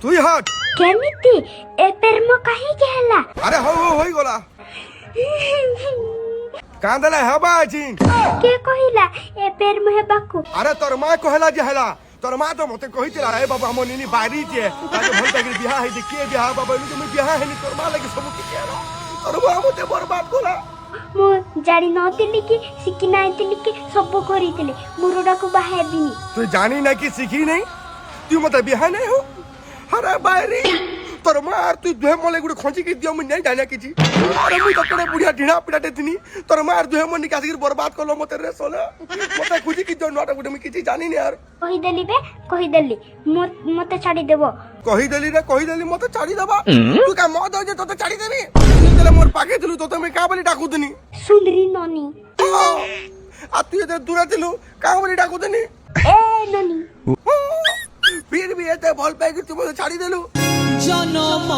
তুই হট কেমিতি এ প্রেম কাহিকি হেলা আরে হই গলা কান্দলা হেবা আছি কে কহিলা এ প্রেম হেবাকু আরে তোর মা কহলা যে হেলা তোর মা তো মতে কহিছিলা এ বাবা আমার নিনি বাড়ি যে তাকে ভাল তাকে বিয়া হইছে কে বিয়া বাবা তুমি বিয়া হেনি তোর মা লাগি সব কিছু হেলা তোর মা মতে বরবাদ কলা ମୁଁ ଜାଣି ନଥିଲି କି ଶିଖି ନାଇଥିଲି କି ସବୁ କରିଥିଲି ମୁରୁଡାକୁ ବାହାବିନି তুই জানি না কি শিখি নাই তুই মতে বিয়া নাই হো আরে বাইরে তোর মা আর তুই দুহে মলে গুড়ে খঞ্চি কি দিও মুই নাই জানা কিছু আরে মুই তো বুড়িয়া ঢিনা পিটাটে দিনি তোর মা আর দুহে মনি কাসির বরবাদ করলো মতে রে সোলে মতে খুঁজি কি জন নটা গুড়ে মুই কিছু জানি না আর କହିଦେଲି ବେ କହିଦେଲି ମତେ ଛାଡିଦେବ কহিদেলি মতে ছাড়ি দেবা তুই কা মদ হইছে তোতে ছাড়ি দেবি তুই তাহলে মোর পাকে দিলু তোতে আমি কা বলি ডাকুদিনি ସୁନ୍ଦରୀ ନନି আর তুই এতে দূরে দিলু কা বলি ডাকুদিনি ଏ ନନି ফির भी এতে ভাল পাই তুই মতে ছাড়ি দিলু জনম